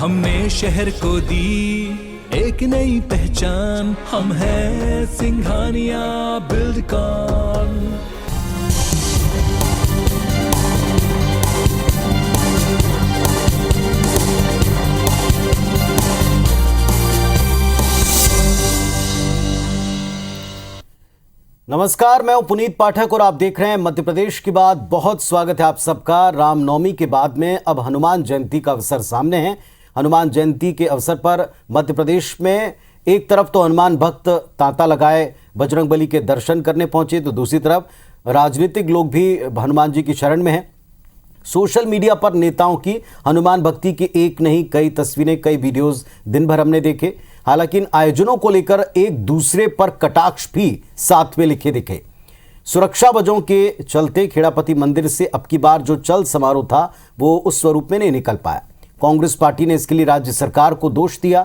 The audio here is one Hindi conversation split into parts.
हमने शहर को दी एक नई पहचान, हम हैं सिंघानिया बिल्डकॉन। नमस्कार, मैं हूं पुनीत पाठक और आप देख रहे हैं मध्य प्रदेश की बात। बहुत स्वागत है आप सबका। रामनवमी के बाद में अब हनुमान जयंती का अवसर सामने है। हनुमान जयंती के अवसर पर मध्य प्रदेश में एक तरफ तो हनुमान भक्त तांता लगाए बजरंगबली के दर्शन करने पहुंचे, तो दूसरी तरफ राजनीतिक लोग भी हनुमान जी की शरण में हैं। सोशल मीडिया पर नेताओं की हनुमान भक्ति की एक नहीं कई तस्वीरें, कई वीडियोस दिन भर हमने देखे। हालांकि इन आयोजनों को लेकर एक दूसरे पर कटाक्ष भी साथ में लिखे दिखे। सुरक्षा वजहों के चलते खेड़ापति मंदिर से अब की बार जो चल समारोह था वो उस स्वरूप में नहीं निकल पाया। कांग्रेस पार्टी ने इसके लिए राज्य सरकार को दोष दिया।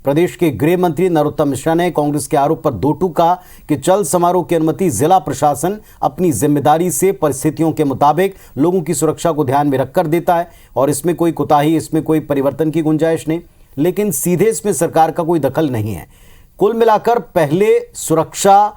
प्रदेश के गृह मंत्री नरोत्तम मिश्रा ने कांग्रेस के आरोप पर दो टूक कहा कि चल समारोह की अनुमति जिला प्रशासन अपनी जिम्मेदारी से परिस्थितियों के मुताबिक लोगों की सुरक्षा को ध्यान में रखकर देता है और इसमें कोई कोताही, इसमें कोई परिवर्तन की गुंजाइश नहीं। लेकिन सीधे इसमें सरकार का कोई दखल नहीं है। कुल मिलाकर पहले सुरक्षा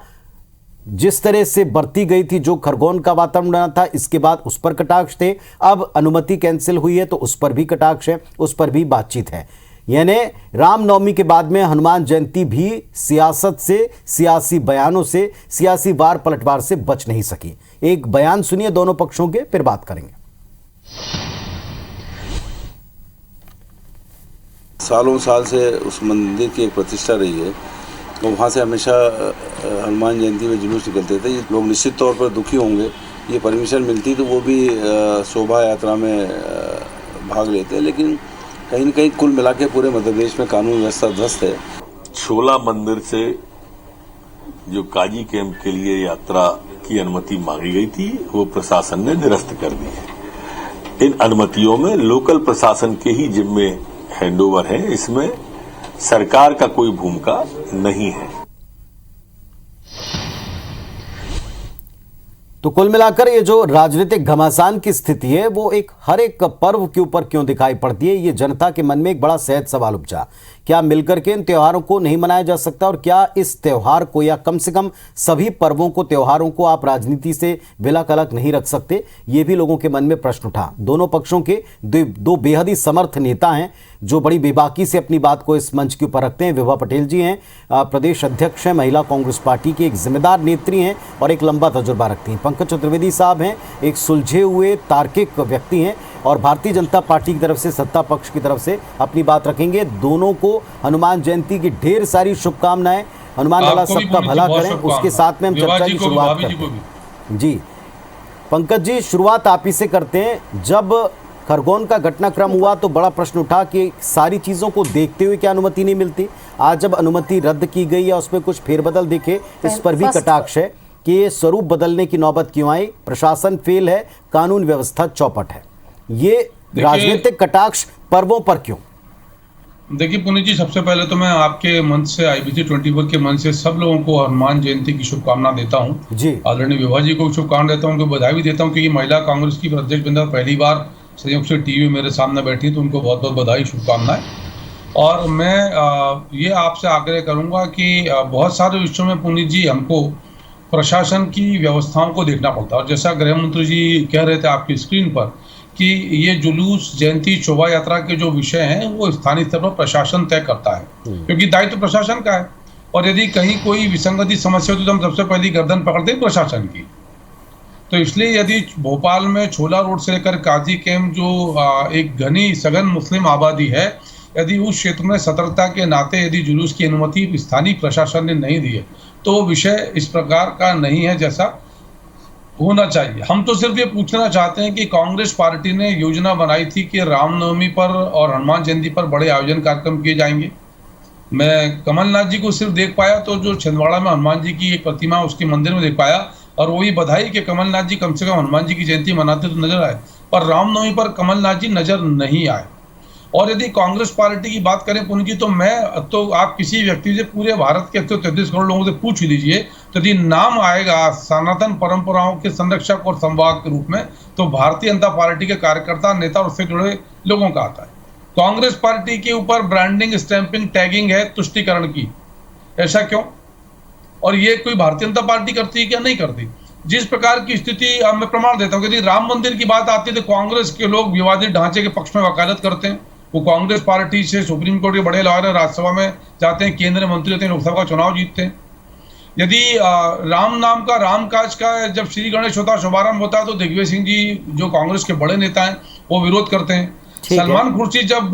जिस तरह से बरती गई थी, जो खरगोन का वातावरण बना था, इसके बाद उस पर कटाक्ष थे। अब अनुमति कैंसिल हुई है तो उस पर भी कटाक्ष है, उस पर भी बातचीत है। यानी रामनवमी के बाद में हनुमान जयंती भी सियासत से, सियासी बयानों से, सियासी वार पलटवार से बच नहीं सकी। एक बयान सुनिए दोनों पक्षों के, फिर बात करेंगे। सालों साल से उस मंदिर की एक प्रतिष्ठा रही है और वहाँ से हमेशा हनुमान जयंती में जुलूस निकलते थे। लोग निश्चित तौर पर दुखी होंगे। ये परमिशन मिलती तो वो भी शोभा यात्रा में भाग लेते, लेकिन कहीं न कहीं कुल मिला के पूरे मध्य प्रदेश में कानून व्यवस्था ध्वस्त है। छोला मंदिर से जो काजी कैंप के लिए यात्रा की अनुमति मांगी गई थी वो प्रशासन ने निरस्त कर दी है। इन अनुमतियों में लोकल प्रशासन के ही जिम्मे हैंडओवर है, इसमें सरकार का कोई भूमिका नहीं है। तो कुल मिलाकर ये जो राजनीतिक घमासान की स्थिति है वो एक हर एक पर्व के ऊपर क्यों दिखाई पड़ती है, ये जनता के मन में एक बड़ा सहज सवाल उपजा। क्या मिलकर के इन त्योहारों को नहीं मनाया जा सकता, और क्या इस त्योहार को या कम से कम सभी पर्वों को, त्योहारों को आप राजनीति से विलक अलग नहीं रख सकते? ये भी लोगों के मन में प्रश्न उठा। दोनों पक्षों के दो बेहद ही समर्थ नेता हैं जो बड़ी बेबाकी से अपनी बात को इस मंच के ऊपर रखते हैं। विभा पटेल जी हैं, प्रदेश अध्यक्ष हैं महिला कांग्रेस पार्टी की, एक जिम्मेदार नेत्री हैं और एक लंबा तजुर्बा रखती हैं। पंकज चतुर्वेदी साहब हैं, एक सुलझे हुए तार्किक व्यक्ति हैं और भारतीय जनता पार्टी की तरफ से, सत्ता पक्ष की तरफ से अपनी बात रखेंगे। दोनों को हनुमान जयंती की ढेर सारी शुभकामनाएं। हनुमान वाला सबका भला करें। उसके साथ में हम चर्चा की शुरुआत करते हैं। जी पंकज जी, शुरुआत आप ही से करते हैं। जब खरगोन का घटनाक्रम हुआ तो बड़ा प्रश्न उठा कि सारी चीज़ों को देखते हुए क्या अनुमति नहीं मिलती। आज जब अनुमति रद्द की गई या उसमें कुछ फेरबदल दिखे, इस पर भी कटाक्ष है कि ये स्वरूप बदलने की नौबत क्यों आई, प्रशासन फेल है, कानून व्यवस्था चौपट है। ये राजनीतिक कटाक्ष पर्वों पर क्यों? देखिए पुनीत जी, सबसे पहले तो मैं आपके मंच से, IBC 24 के मंच से सब लोगों को हनुमान जयंती की शुभकामना देता हूँ जी। आदरणीय विभा जी को शुभकामना देता हूँ, उनको बधाई भी देता हूँ कि महिला कांग्रेस की अध्यक्ष बंदा पहली बार संयोग से टीवी मेरे सामने बैठी, तो उनको बहुत बहुत बधाई, शुभकामनाएं। और मैं ये आपसे आग्रह करूंगा कि बहुत सारे विषयों में पुनीत जी हमको प्रशासन की व्यवस्थाओं को देखना पड़ता है। और जैसा गृह मंत्री जी कह रहे थे आपकी स्क्रीन पर कि ये जुलूस, जयंती, शोभा यात्रा के जो विषय हैं वो स्थानीय स्तर पर प्रशासन तय करता है, क्योंकि दायित्व तो प्रशासन का है। और यदि कहीं कोई विसंगति समस्या होती तो हम सबसे पहली गर्दन पकड़ते हैं प्रशासन की। तो इसलिए यदि भोपाल में छोला रोड से लेकर काजी कैंप जो एक घनी सघन मुस्लिम आबादी है, यदि उस क्षेत्र में सतर्कता के नाते यदि जुलूस की अनुमति स्थानीय प्रशासन ने नहीं दी है तो वो विषय इस प्रकार का नहीं है जैसा होना चाहिए। हम तो सिर्फ ये पूछना चाहते हैं कि कांग्रेस पार्टी ने योजना बनाई थी कि रामनवमी पर और हनुमान जयंती पर बड़े आयोजन कार्यक्रम किए जाएंगे। मैं कमलनाथ जी को सिर्फ देख पाया तो जो छिंदवाड़ा में हनुमान जी की एक प्रतिमा उसके मंदिर में देख पाया, और वही बधाई कि कमलनाथ जी कम से कम हनुमान जी की जयंती मनाते तो नजर आए, पर रामनवमी पर कमलनाथ जी नजर नहीं आए। और यदि कांग्रेस पार्टी की बात करें उनकी, तो आप किसी व्यक्ति से पूरे भारत के 133 करोड़ लोगों से पूछ लीजिए, तो यदि नाम आएगा सनातन परंपराओं के संरक्षक और संवाहक के रूप में, तो भारतीय जनता पार्टी के कार्यकर्ता, नेता और उससे जुड़े लोगों का आता है। कांग्रेस पार्टी के ऊपर ब्रांडिंग, स्टैंपिंग, टैगिंग है तुष्टीकरण की। ऐसा क्यों? और ये कोई भारतीय जनता पार्टी करती है क्या? नहीं करती। जिस प्रकार की स्थिति, अब मैं प्रमाण देता हूँ, यदि राम मंदिर की बात आती है तो कांग्रेस के लोग विवादित ढांचे के पक्ष में वकालत करते हैं। वो कांग्रेस पार्टी से सुप्रीम कोर्ट के बड़े लॉयर राज्यसभा में जाते हैं, केंद्रीय मंत्री होते हैं, लोकसभा का चुनाव जीतते हैं। यदि राम नाम का, राम काज का जब श्री गणेश होता, शुभारंभ होता है, तो दिग्विजय सिंह जी जो कांग्रेस के बड़े नेता हैं वो विरोध करते हैं। सलमान खुर्शीद जब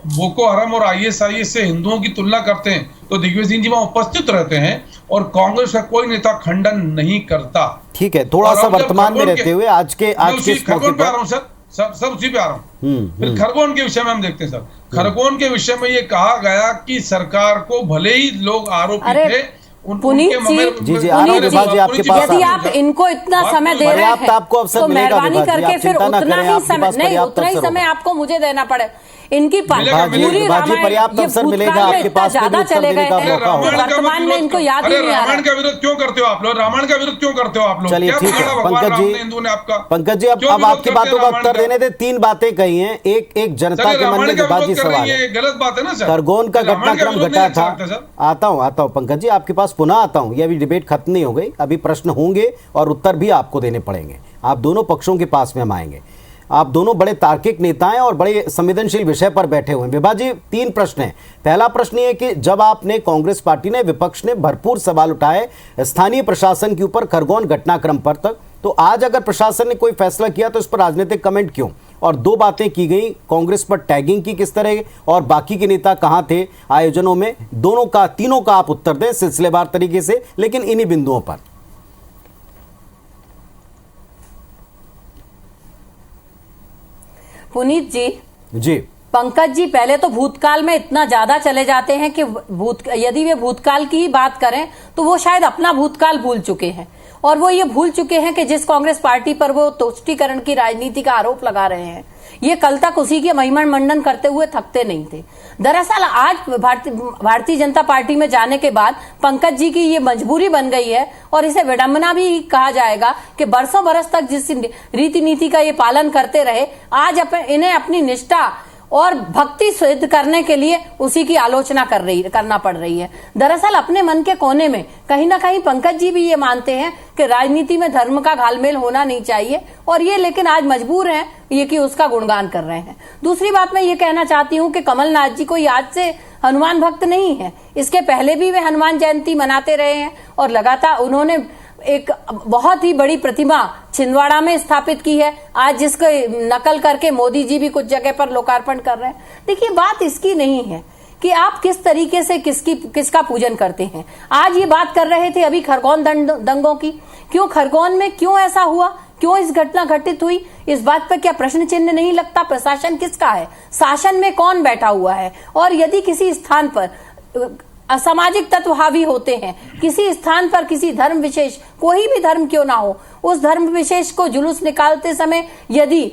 बोको हरम और ISIS से हिंदुओं की तुलना करते हैं तो दिग्विजय सिंह जी वहां उपस्थित रहते हैं और कांग्रेस का कोई नेता खंडन नहीं करता। ठीक है, थोड़ा सा वर्तमान में रहते हुए आज के खरगोन पे आ रहा हूँ सर, सब उसी पे आ रहा हूँ। फिर खरगोन के विषय में हम देखते हैं सर। खरगोन के विषय में ये कहा गया कि सरकार को भले ही लोग आरोपी थे, पुनीत जी आपके पास यदि आप इनको इतना समय दे रहे हैं तो मेहरबानी करके फिर उतना ही समय नहीं, उतना ही समय आपको मुझे देना पड़े। इनकी पूरी पर्याप्त अवसर मिलेगा आपके पास, ज्यादा चले गए हैं, वर्तमान में इनको याद ही नहीं आ रहा। रामायण का विरोध क्यों करते हो आप लोग? रामायण का विरोध क्यों करते हो आप लोग? चलिए ठीक है पंकज जी, अब आपकी बातों का उत्तर देने दे। 3 बातें कही हैं, एक जनता के मन में विभाजित सवाल है। गलत बात है ना सर? खरगोन का घटनाक्रम घटा था। आता हूं पंकज जी आपके पास पुनः आता हूं। ये अभी डिबेट खत्म नहीं हो गई, अभी प्रश्न होंगे और उत्तर भी आपको देने पड़ेंगे। आप दोनों पक्षों के पास में हम आएंगे। आप दोनों बड़े तार्किक नेता हैं और बड़े संवेदनशील विषय पर बैठे हुए हैं। विभा जी 3 प्रश्न हैं। पहला प्रश्न ये कि जब आपने, कांग्रेस पार्टी ने, विपक्ष ने भरपूर सवाल उठाए स्थानीय प्रशासन के ऊपर खरगोन घटनाक्रम पर तक, तो आज अगर प्रशासन ने कोई फैसला किया तो इस पर राजनीतिक कमेंट क्यों? और 2 बातें की गई, कांग्रेस पर टैगिंग की किस तरह और बाकी के नेता कहां थे आयोजनों में, दोनों का, तीनों का आप उत्तर दें सिलसिलेवार तरीके से, लेकिन इन्हीं बिंदुओं पर। पुनीत जी, पंकज जी पहले तो भूतकाल में इतना ज्यादा चले जाते हैं कि यदि वे भूतकाल की ही बात करें तो वो शायद अपना भूतकाल भूल चुके हैं और वो ये भूल चुके हैं कि जिस कांग्रेस पार्टी पर वो तुष्टीकरण की राजनीति का आरोप लगा रहे हैं ये कल तक उसी के महिमा मंडन करते हुए थकते नहीं थे। दरअसल आज भारतीय जनता पार्टी में जाने के बाद पंकज जी की ये मजबूरी बन गई है और इसे विडंबना भी कहा जाएगा कि बरसों बरस तक जिस रीति नीति का ये पालन करते रहे आज इन्हें अपनी निष्ठा और भक्ति सिद्ध करने के लिए उसी की आलोचना करना पड़ रही है। दरअसल अपने मन के कोने में कहीं ना कहीं पंकज जी भी ये मानते हैं कि राजनीति में धर्म का घालमेल होना नहीं चाहिए और ये लेकिन आज मजबूर हैं ये कि उसका गुणगान कर रहे हैं। दूसरी बात मैं ये कहना चाहती हूँ कि कमलनाथ जी कोई आज से हनुमान भक्त नहीं है, इसके पहले भी वे हनुमान जयंती मनाते रहे हैं और लगातार उन्होंने एक बहुत ही बड़ी प्रतिमा छिंदवाड़ा में स्थापित की है, आज जिसको नकल करके मोदी जी भी कुछ जगह पर लोकार्पण कर रहे हैं। देखिए बात इसकी नहीं है कि आप किस तरीके से किसका पूजन करते हैं। आज ये बात कर रहे थे अभी खरगोन दंगों की, क्यों खरगोन में क्यों ऐसा हुआ, क्यों इस घटना घटित हुई, इस बात पर क्या प्रश्न चिन्ह नहीं लगता? प्रशासन किसका है, शासन में कौन बैठा हुआ है? और यदि किसी स्थान पर असामाजिक तत्व हावी होते हैं, किसी स्थान पर किसी धर्म विशेष, कोई भी धर्म क्यों ना हो, उस धर्म विशेष को जुलूस निकालते समय यदि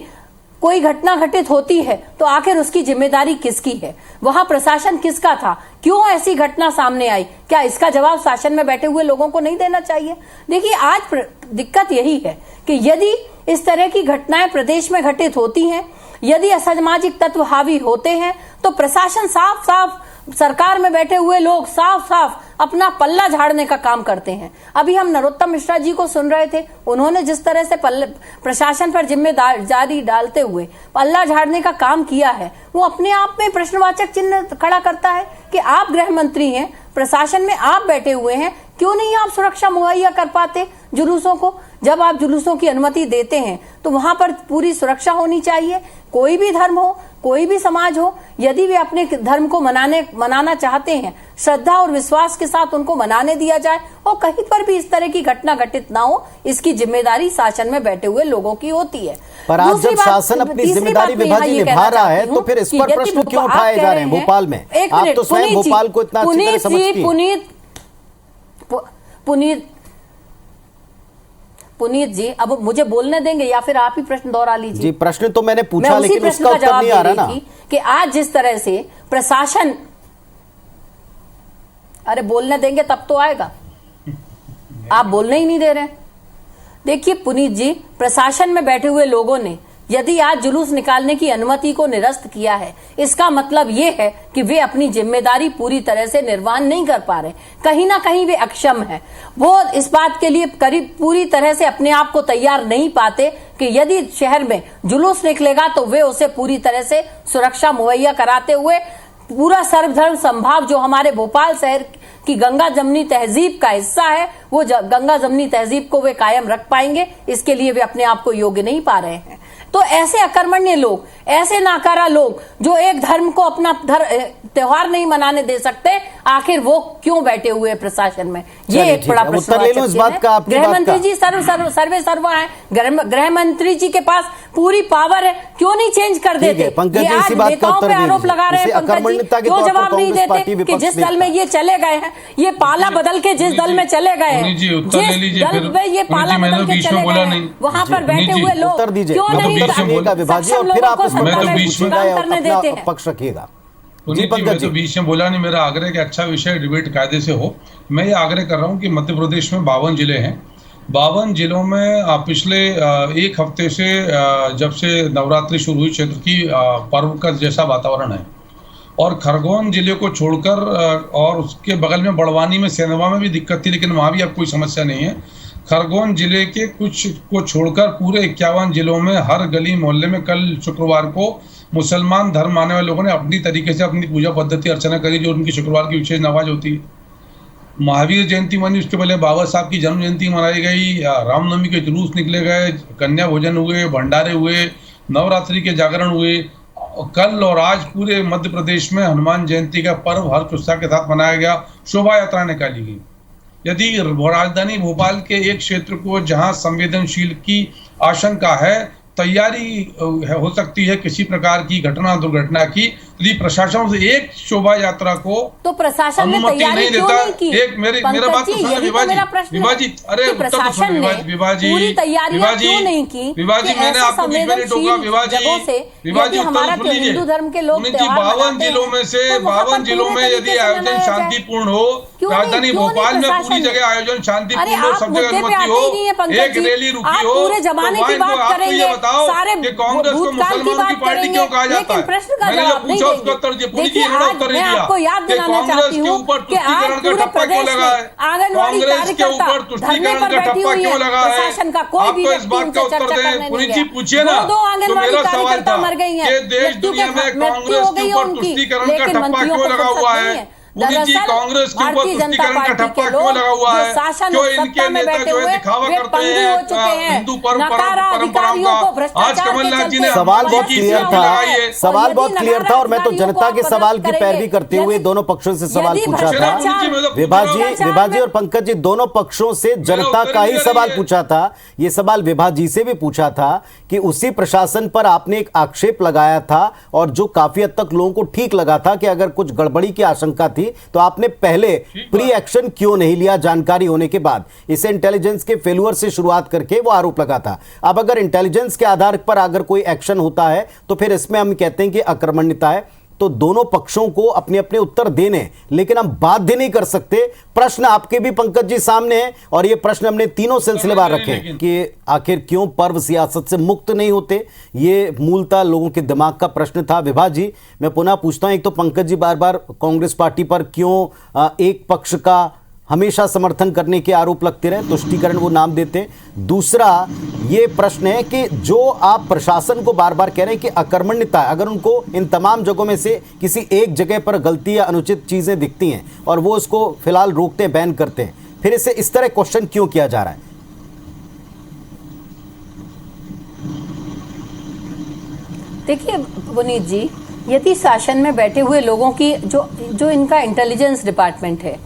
कोई घटना घटित होती है तो आखिर उसकी जिम्मेदारी किसकी है? वहां प्रशासन किसका था? क्यों ऐसी घटना सामने आई? क्या इसका जवाब शासन में बैठे हुए लोगों को नहीं देना चाहिए? देखिए आज दिक्कत यही है कि यदि इस तरह की घटनाएं प्रदेश में घटित होती हैं, यदि असामाजिक तत्व हावी होते हैं तो प्रशासन साफ साफ, सरकार में बैठे हुए लोग साफ साफ अपना पल्ला झाड़ने का काम करते हैं। अभी हम नरोत्तम मिश्रा जी को सुन रहे थे, उन्होंने जिस तरह से प्रशासन पर जिम्मेदारी डालते हुए पल्ला झाड़ने का काम किया है वो अपने आप में प्रश्नवाचक चिन्ह खड़ा करता है कि आप गृह मंत्री हैं, प्रशासन में आप बैठे हुए हैं, क्यों नहीं आप सुरक्षा मुहैया कर पाते जुलूसों को? जब आप जुलूसों की अनुमति देते हैं तो वहां पर पूरी सुरक्षा होनी चाहिए। कोई भी धर्म हो, कोई भी समाज हो, यदि वे अपने धर्म को मनाना चाहते हैं, श्रद्धा और विश्वास के साथ उनको मनाने दिया जाए और कहीं पर भी इस तरह की घटना घटित ना हो, इसकी जिम्मेदारी शासन में बैठे हुए लोगों की होती है। पर आज जब शासन अपनी जिम्मेदारी विभाजी निभा रहा है तो फिर इस पर प्रश्न क्यों उठाए जा रहे हैं भोपाल में? आप तो स्वयं भोपाल को इतना अच्छी तरह समझती हैं। पुनीत जी अब मुझे बोलने देंगे या फिर आप ही प्रश्न दोहरा लीजिए? जी प्रश्न तो मैंने पूछा लेकिन उसका उत्तर नहीं आ रहा ना कि आज जिस तरह से प्रशासन, अरे बोलने देंगे तब तो आएगा, आप बोलने ही नहीं दे रहे। देखिए पुनीत जी, प्रशासन में बैठे हुए लोगों ने यदि आज जुलूस निकालने की अनुमति को निरस्त किया है, इसका मतलब ये है कि वे अपनी जिम्मेदारी पूरी तरह से निर्वहन नहीं कर पा रहे, कहीं ना कहीं वे अक्षम हैं। वो इस बात के लिए करीब पूरी तरह से अपने आप को तैयार नहीं पाते कि यदि शहर में जुलूस निकलेगा तो वे उसे पूरी तरह से सुरक्षा मुहैया कराते हुए पूरा सर्वधर्म संभाव जो हमारे भोपाल शहर की गंगा जमनी तहजीब का हिस्सा है, वो गंगा जमनी तहजीब को वे कायम रख पाएंगे, इसके लिए वे अपने आप को योग्य नहीं पा रहे हैं। तो ऐसे अकर्मण्य लोग, ऐसे नाकारा लोग जो एक धर्म को अपना त्योहार नहीं मनाने दे सकते, आखिर वो क्यों बैठे हुए प्रशासन में? ये एक बड़ा प्रश्न है। गृह मंत्री जी सर्वे सर्वा है, गृह मंत्री जी के पास पूरी पावर है, क्यों नहीं चेंज कर देते? ये आज नेताओं पे आरोप लगा रहे हैं पंकज जी, क्यों जवाब नहीं देते कि जिस दल में ये चले गए हैं, ये पाला बदल के जिस दल में चले गए हैं, जिस दल में ये पाला बदल के चले गए हैं, वहां पर बैठे हुए लोग क्यों नहीं करने देते हैं? पक्ष रखिएगा। मैं तो बीच में बोला नहीं, मेरा आग्रह कि अच्छा विषय डिबेट कायदे से हो। मैं ये आग्रह कर रहा हूँ कि मध्य प्रदेश में 52 जिले हैं। 52 जिलों में पिछले एक हफ्ते से जब से नवरात्रि शुरू हुई, क्षेत्र की पर्व का जैसा वातावरण है, और खरगोन जिले को छोड़कर और उसके बगल में बड़वानी में सेंधवा में भी दिक्कत थी, लेकिन वहाँ भी अब कोई समस्या नहीं है। खरगोन जिले के कुछ को छोड़कर पूरे 51 जिलों में हर गली मोहल्ले में कल शुक्रवार को मुसलमान धर्म मानने वाले लोगों ने अपनी तरीके से अपनी पूजा पद्धति अर्चना करी, जो उनकी शुक्रवार की विशेष नमाज होती है। महावीर जयंती मनी, उसके पहले बाबा साहब की जन्म जयंती मनाई गई, रामनवमी के जुलूस निकले गए, कन्या भोजन हुए, भंडारे हुए, नवरात्रि के जागरण हुए। कल और आज पूरे मध्य प्रदेश में हनुमान जयंती का पर्व हर्ष उत्साह के साथ मनाया गया, शोभा यात्रा निकाली गई। यदि राजधानी भोपाल के एक क्षेत्र को जहां संवेदनशील की आशंका है, तैयारी हो सकती है किसी प्रकार की घटना दुर्घटना की, यदि प्रशासन से एक शोभा यात्रा को तो प्रशासन ने तैयारी क्यों नहीं की? एक मेरा बात तो सुनो विभाजी, अरे प्रशासन ने पूरी तैयारी क्यों नहीं की? विभाजी, मैंने आपको बीच में टोका विभाजी, हमारा हिंदू धर्म के लोग 52 जिलों में से 52 जिलों में यदि आयोजन शांतिपूर्ण हो, राजधानी भोपाल में पूरी जगह आयोजन शांतिपूर्ण हो, सब जगह अनुमति हो, एक रैली रुकी हो, पूरे जमाने की बात करेंगे, सारे कि कांग्रेस को मुसलमानों की पार्टी क्यों कहा जाता है? मैंने जो पूछा उसका उत्तर दिया, पुनीत जी ने उत्तर नहीं दिया कि कांग्रेस के ऊपर तुष्टीकरण का ठप्पा क्यों लगा है, कांग्रेस के ऊपर तुष्टीकरण का ठप्पा क्यों लगा है? आपको इस बात का उत्तर दें, पुनीत जी पूछिए ना। तो मेरा सवाल था कि देश दुनिया में कांग्रेस के ऊपर तुष्टीकरण का ठप्पा क्यों लगा हुआ है? पुनीत जी, कांग्रेस के ऊपर तुष्टीकरण का ठप्पा क्यों लगा हुआ है? क्यों इनके नेता जो है दिखावा करते हैं हिंदू परंपराओं का? आज कमलनाथ जी ने सवाल बहुत क्लियर था, सवाल बहुत क्लियर था, और मैं तो जनता के सवाल की पैरवी करते हुए दोनों पक्षों से सवाल पूछा था। विभाजी और पंकज जी, दोनों पक्षों से जनता का ही सवाल पूछा था। ये सवाल विभाजी से भी पूछा था कि उसी प्रशासन पर आपने एक आक्षेप लगाया था, और जो काफी हद तक लोगों को ठीक लगा था कि अगर कुछ गड़बड़ी की आशंका थी तो आपने पहले प्री एक्शन क्यों नहीं लिया जानकारी होने के बाद? इसे इंटेलिजेंस के फेल्यूर से शुरुआत करके वो आरोप लगा था। अब अगर इंटेलिजेंस के आधार पर अगर कोई एक्शन होता है तो फिर इसमें हम कहते हैं कि आक्रमणीयता है। तो दोनों पक्षों को अपने अपने उत्तर देने, लेकिन हम बाध्य नहीं कर सकते। प्रश्न आपके भी पंकज जी सामने है, और ये प्रश्न हमने तीनों सिलसिलेवार रखे कि आखिर क्यों पर्व सियासत से मुक्त नहीं होते। ये मूलतः लोगों के दिमाग का प्रश्न था। विभाजी, मैं पुनः पूछता हूं, एक तो पंकज जी बार बार कांग्रेस पार्टी पर क्यों एक पक्ष का हमेशा समर्थन करने के आरोप लगते रहे, तुष्टीकरण वो नाम देते हैं। दूसरा ये प्रश्न है कि जो आप प्रशासन को बार बार कह रहे हैं कि अकर्मण्यता है, अगर उनको इन तमाम जगहों में से किसी एक जगह पर गलती या अनुचित चीजें दिखती हैं और वो उसको फिलहाल रोकते हैं, बैन करते हैं, फिर इसे इस तरह क्वेश्चन क्यों किया जा रहा है? देखिए पुनीत जी, यदि शासन में बैठे हुए लोगों की जो इनका इंटेलिजेंस डिपार्टमेंट है,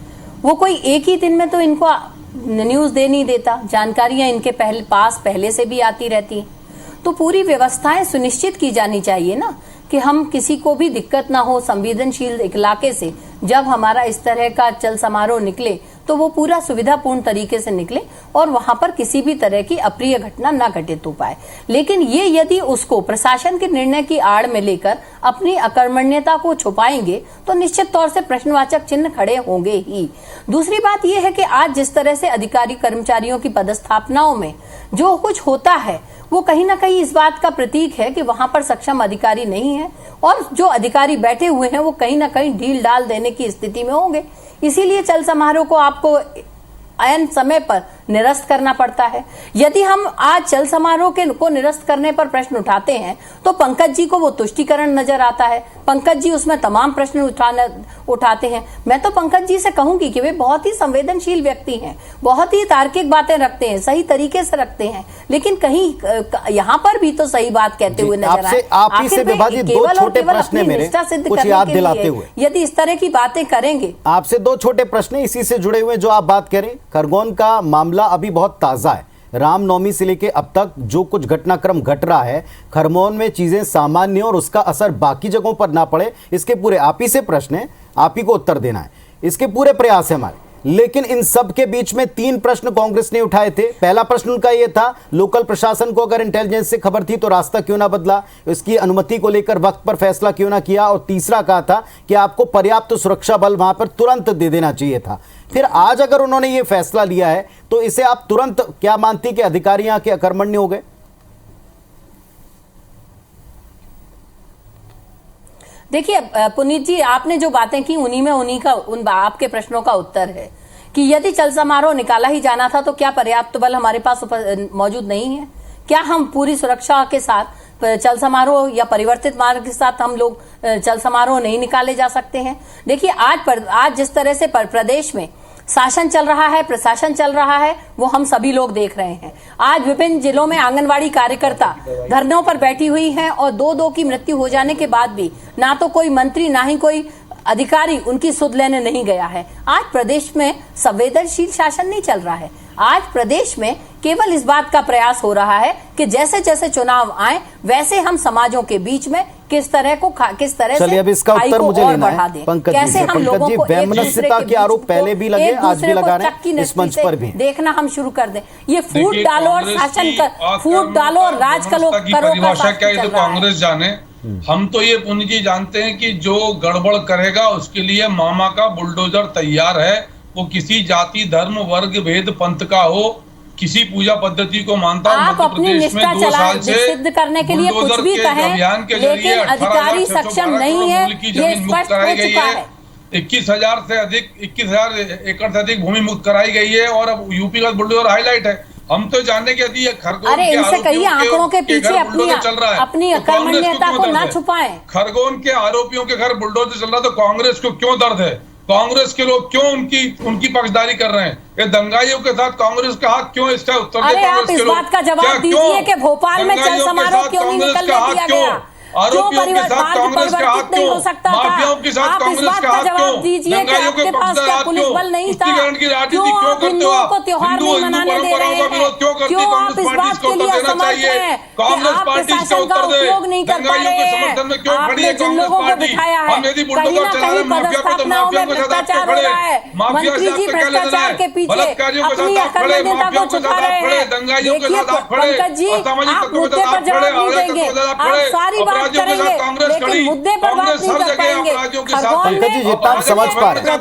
वो कोई एक ही दिन में तो इनको न्यूज दे नहीं देता, जानकारियां इनके पास पहले से भी आती रहती हैं। तो पूरी व्यवस्थाएं सुनिश्चित की जानी चाहिए ना कि हम किसी को भी दिक्कत ना हो। संवेदनशील इलाके से जब हमारा इस तरह का चल समारोह निकले तो वो पूरा सुविधापूर्ण तरीके से निकले और वहां पर किसी भी तरह की अप्रिय घटना ना घटित हो पाए। लेकिन ये यदि उसको प्रशासन के निर्णय की आड़ में लेकर अपनी अकर्मण्यता को छुपाएंगे तो निश्चित तौर से प्रश्नवाचक चिन्ह खड़े होंगे ही। दूसरी बात यह है कि आज जिस तरह से अधिकारी कर्मचारियों की पदस्थापनाओं में जो कुछ होता है वो कहीं ना कहीं इस बात का प्रतीक है कि वहां पर सक्षम अधिकारी नहीं है, और जो अधिकारी बैठे हुए हैं वो कहीं ना कहीं ढील डाल देने की स्थिति में होंगे। इसीलिए चल समारोह को आपको ऐन समय पर निरस्त करना पड़ता है। यदि हम आज चल समारोह को निरस्त करने पर प्रश्न उठाते हैं तो पंकज जी को वो तुष्टीकरण नजर आता है, पंकज जी उसमें तमाम प्रश्न उठाते हैं। मैं तो पंकज जी से कहूंगी कि वे बहुत ही संवेदनशील व्यक्ति हैं, बहुत ही तार्किक बातें रखते हैं, सही तरीके से रखते हैं, लेकिन कहीं यहाँ पर भी तो सही बात कहते हुए नजर आए। यदि इस तरह की बातें करेंगे। आपसे दो छोटे प्रश्न इसी से जुड़े हुए जो आप बात करें। खरगोन का मामला अभी बहुत ताजा है, रामनवमी से लेके अब तक जो कुछ घटनाक्रम घट रहा है, खरगोन में चीजें सामान्य और उसका असर बाकी जगहों पर ना पड़े, इसके पूरे आप ही से प्रश्न है, आप ही को उत्तर देना है, इसके पूरे प्रयास है हमारे। लेकिन इन सब के बीच में 3 प्रश्न कांग्रेस ने उठाए थे। पहला प्रश्न उनका यह था, लोकल प्रशासन को अगर इंटेलिजेंस से खबर थी तो रास्ता क्यों ना बदला, इसकी अनुमति को लेकर वक्त पर फैसला क्यों ना किया, और तीसरा कहा था कि आपको पर्याप्त सुरक्षा बल वहां पर तुरंत दे देना चाहिए था। फिर आज अगर उन्होंने ये फैसला लिया है तो इसे आप तुरंत क्या मानती कि अधिकारी यहां के अकर्मण्य हो गए? देखिए पुनीत जी, आपने जो बातें की उन्हीं का आपके प्रश्नों का उत्तर है कि यदि चल समारोह निकाला ही जाना था तो क्या पर्याप्त बल हमारे पास मौजूद नहीं है? क्या हम पूरी सुरक्षा के साथ चल समारोह या परिवर्तित मार्ग के साथ हम लोग चल समारोह नहीं निकाले जा सकते हैं? देखिए आज जिस तरह से प्रदेश में शासन चल रहा है, प्रशासन चल रहा है, वो हम सभी लोग देख रहे हैं। आज विभिन्न जिलों में आंगनवाड़ी कार्यकर्ता धरनों पर बैठी हुई हैं और 2-2 की मृत्यु हो जाने के बाद भी ना तो कोई मंत्री ना ही कोई अधिकारी उनकी सुध लेने नहीं गया है। आज प्रदेश में संवेदनशील शासन नहीं चल रहा है। आज प्रदेश में केवल इस बात का प्रयास हो रहा है कि जैसे जैसे चुनाव आए वैसे हम समाजों के बीच में किस तरह से अब इसका उत्तर मुझे लेना है पंकज जी से। पंकज जी, वैमनस्यता के आरोप पहले भी लगे, आज भी लगा रहे हैं, इस मंच पर भी देखना हम शुरू कर दें। ये फूट डालो और शासन कर, फूट डालो और राज करो परिभाषा क्या है तो कांग्रेस जाने। हम तो ये पुनीत जी जानते हैं कि जो गड़बड़ करेगा उसके लिए मामा का बुलडोजर तैयार है, वो किसी जाति धर्म वर्ग भेद पंथ का हो, किसी पूजा पद्धति को मानता हूं। आप अपनी निष्ठा सिद्ध करने के लिए कुछ भी कहें, लेकिन अधिकारी सक्षम नहीं है, ये स्पष्ट हो चुका है। 21,000 एकड़ से अधिक भूमि मुक्त कराई गई है और अब यूपी का बुलडोजर हाईलाइट है। हम तो जानने के यदि खरगोन के इनसे कहिए आंकड़ों के पीछे अपनी अकर्मण्यता को ना छुपाएं। खरगोन के आरोपियों के घर बुलडोजर चल रहा है तो कांग्रेस को क्यों दर्द है? कांग्रेस के लोग क्यों उनकी पक्षधारी कर रहे हैं? ये दंगाइयों के साथ कांग्रेस का हाथ क्यों? इसका उत्तर अरे आप इस बात का जवाब दीजिए कि भोपाल में चल समारोह क्यों नहीं निकलने दिया गया? आरोपियों के साथ कांग्रेस का हाथ क्यों? माफियाओं के साथ कांग्रेस का हाथ क्यों? दंगाइयों के पक्षधर हाथ क्यों? तुष्टीकरण की राजनीति क्यों करते हो आप? हिंदू परंपराओं का विरोध क्यों करती है कांग्रेस पार्टी? इसका उत्तर देना चाहिए। कांग्रेस पार्टी इसका उत्तर दे। दंगाइयों के समर्थन में क्यों खड़ी है कांग्रेस पार्टी? हम यदि बुलडोजर चला रहे माफिया को तो माफियाओं के साथ आप खड़े, माफिया के साथ क्या लेना है? बलात्कारियों के साथ आप खड़े, माफियाओं के साथ आप खड़े, दंगाइयों के साथ आप खड़े, असामाजिक तत्वों के साथ आप खड़े, अवैध तत्वों के साथ आप खड़े, लेकिन मुद्दे पर बात नहीं कर पाएंगे। पंकज जी जितना आप समझ पा रहे हैं,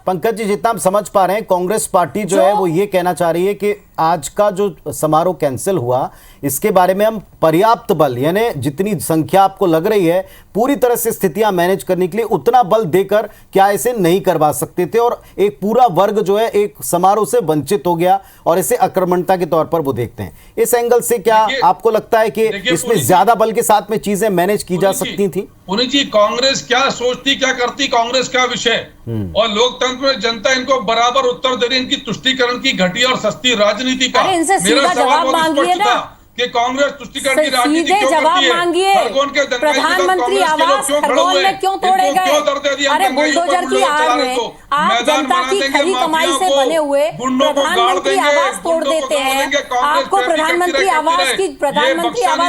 पंकज जी जितना आप समझ पा रहे हैं, कांग्रेस पार्टी जो है वो ये कहना चाह रही है कि आज का जो समारोह कैंसिल हुआ इसके बारे में हम पर्याप्त बल, यानी जितनी संख्या आपको लग रही है पूरी तरह से स्थितियां मैनेज करने के लिए उतना बल देकर क्या इसे नहीं करवा सकते थे, और एक पूरा वर्ग जो है एक समारोह से वंचित हो गया और इसे आक्रमणता के तौर पर वो देखते हैं। इस एंगल से क्या आपको लगता है कि इसमें ज्यादा बल के साथ में चीजें मैनेज की जा सकती थी? पुनीत जी, कांग्रेस क्या सोचती क्या करती कांग्रेस का विषय, और लोकतंत्र में जनता इनको बराबर उत्तर दे रही इनकी तुष्टीकरण की घटिया और सस्ती राजनीति का। मेरा सवाल बहुत स्पष्ट था कि कांग्रेस तुष्टीकरण की राजनीति क्यों करती है? खरगोन के प्रधानमंत्री आवास खरगोन में क्यों तोड़े गए? अरे बुलडोजर की आड़ में आप जनता की खरी कमाई से बने हुए प्रधानमंत्री आवास तोड़ देते हैं। आपको प्रधानमंत्री आवास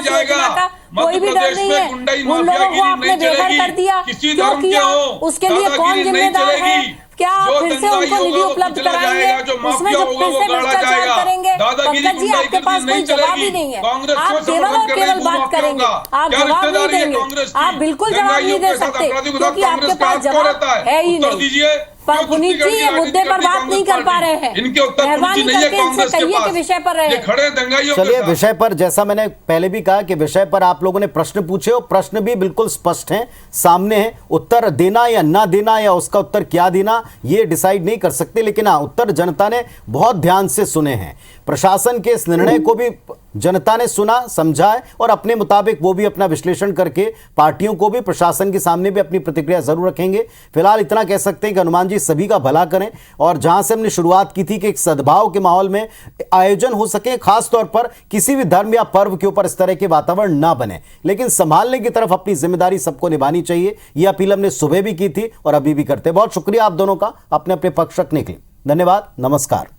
योजना का कोई भी डर नहीं है। उन लोगों को आपने बेघर कर दिया, क्यों किया? उसके लिए कौन जिम्मेदार है? क्या फिर से उनको निधि उपलब्ध कराएंगे? उसमें जब फिर से भ्रष्टाचार करेंगे? पंकज जी, आपके पास कोई जवाब ही नहीं है। आप केवल और केवल बात करेंगे, आप जवाब नहीं देंगे। आप बिल्कुल जवाब नहीं दे सकते क्योंकि आपके पास जवाब है ही नहीं। पुनीत जी ये मुद्दे पर बात नहीं कर पा रहे हैं, इनके उत्तर मेहरबानी करके इनसे कहिए कि विषय पर रहे। खड़े दंगाइयों चलिए विषय पर, जैसा मैंने पहले भी कहा कि विषय पर आप लोगों ने प्रश्न पूछे और प्रश्न भी बिल्कुल स्पष्ट हैं, सामने है। उत्तर देना या ना देना या उसका उत्तर क्या देना ये डिसाइड नहीं कर सकते, लेकिन हाँ उत्तर जनता ने बहुत ध्यान से सुने हैं। प्रशासन के इस निर्णय को भी जनता ने सुना, समझा है और अपने मुताबिक वो भी अपना विश्लेषण करके पार्टियों को भी, प्रशासन के सामने भी अपनी प्रतिक्रिया जरूर रखेंगे। फिलहाल इतना कह सकते हैं कि हनुमान जी सभी का भला करें और जहां से हमने शुरुआत की थी कि एक सद्भाव के माहौल में आयोजन हो सके, खासतौर पर किसी भी धर्म या पर्व के ऊपर इस तरह के वातावरण ना बने, लेकिन संभालने की तरफ अपनी जिम्मेदारी सबको निभानी चाहिए। यह अपील हमने सुबह भी की थी और अभी भी करते हैं। बहुत शुक्रिया आप दोनों का अपने अपने पक्ष रखने के लिए। धन्यवाद, नमस्कार।